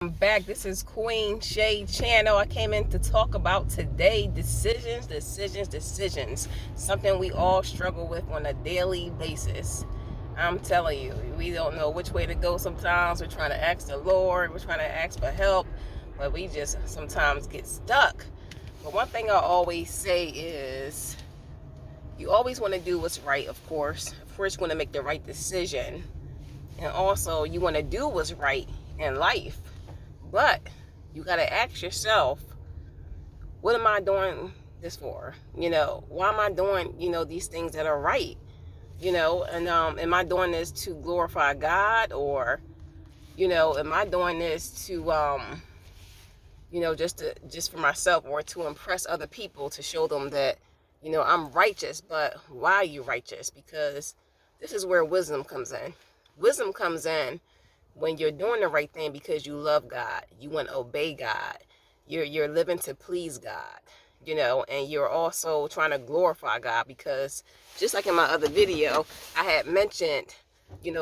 Back. This is Queen Shay channel. I came in to talk about today decisions. Something we all struggle with on a daily basis. I'm telling you, we don't know which way to go sometimes. We're trying to ask the Lord, we're trying to ask for help, but we just sometimes get stuck. But one thing I always say is you always want to do what's right, of course. Of course, you want to make the right decision. And also, you want to do what's right in life. But you got to ask yourself, what am I doing this for? Why am I doing, these things that are right? And am I doing this to glorify God, or, am I doing this to, just for myself, or to impress other people, to show them that, I'm righteous. But why are you righteous? Because this is where wisdom comes in. Wisdom comes in when you're doing the right thing because you love God, you want to obey God, you're living to please God, and you're also trying to glorify God. Because just like in my other video, I had mentioned,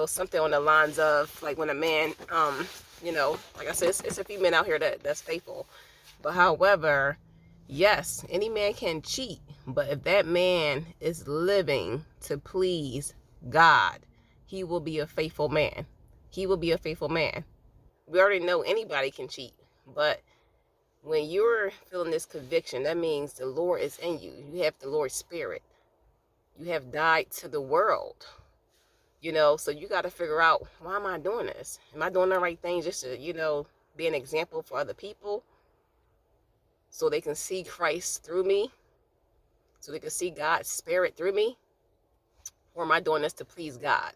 something on the lines of, like, when a man, like I said, it's a few men out here that's faithful. But however, yes, any man can cheat, but if that man is living to please God, he will be a faithful man. He will be a faithful man. We already know anybody can cheat, but when you're feeling this conviction, that means the Lord is in you. You have the Lord's Spirit. You have died to the world, so you got to figure out, why am I doing this? Am I doing the right thing just to, be an example for other people so they can see Christ through me, so they can see God's Spirit through me? Or am I doing this to please God?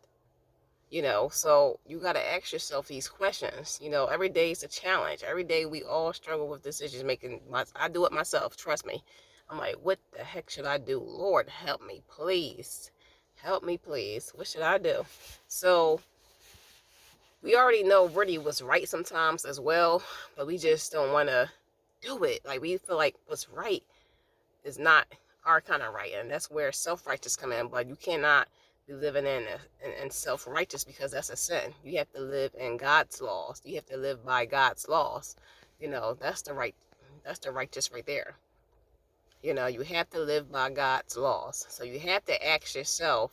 So you got to ask yourself these questions. Every day is a challenge. Every day we all struggle with decisions making. I do it myself, trust me. I'm like, what the heck should I do? Lord, help me, please. Help me, please. What should I do? So we already know really what's right sometimes as well, but we just don't want to do it. Like, we feel like what's right is not our kind of right, and that's where self-righteous come in. But you cannot be living in self-righteous, because that's a sin. You have to live in God's laws. You have to live by God's laws. That's the righteous right there. You have to live by God's laws. So you have to ask yourself,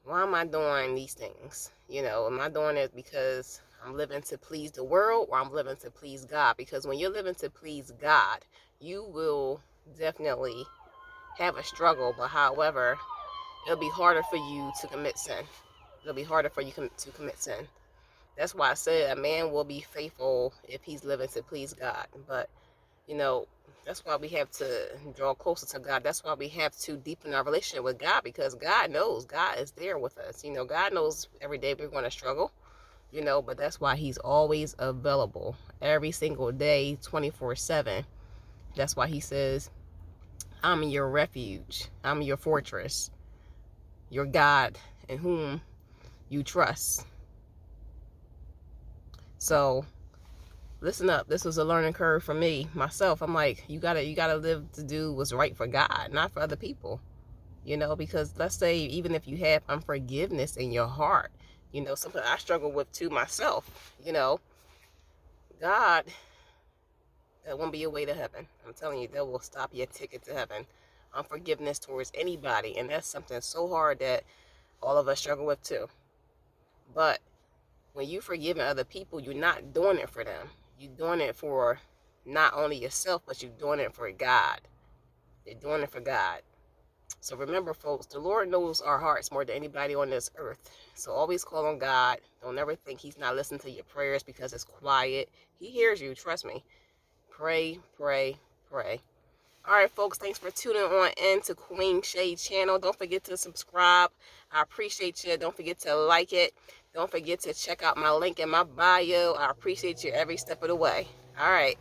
why am I doing these things? Am I doing it because I'm living to please the world, or I'm living to please God? Because when you're living to please God, you will definitely have a struggle. But however, it'll be harder for you to commit sin. It'll be harder for you to commit sin. That's why I said a man will be faithful if he's living to please God. But that's why we have to draw closer to God. That's why we have to deepen our relationship with God, because God knows. God is there with us. God knows every day we're going to struggle, but that's why he's always available every single day, 24/7. That's why he says, I'm your refuge. I'm your fortress, your God in whom you trust. So listen up. This was a learning curve for me, myself. I'm like, you gotta live to do what's right for God, not for other people. Because let's say, even if you have unforgiveness in your heart, something I struggle with too myself, God, that won't be your way to heaven. I'm telling you, that will stop your ticket to heaven. Unforgiveness towards anybody. And that's something so hard that all of us struggle with too. But when you forgiving other people, you're not doing it for them. You're doing it for not only yourself, but you're doing it for God. You're doing it for God. So remember, folks, the Lord knows our hearts more than anybody on this earth. So always call on God. Don't ever think he's not listening to your prayers because it's quiet. He hears you, trust me. Pray, pray, pray. All right, folks, thanks for tuning on in to Queen Shay channel. Don't forget to subscribe. I appreciate you. Don't forget to like it. Don't forget to check out my link in my bio. I appreciate you every step of the way. All right.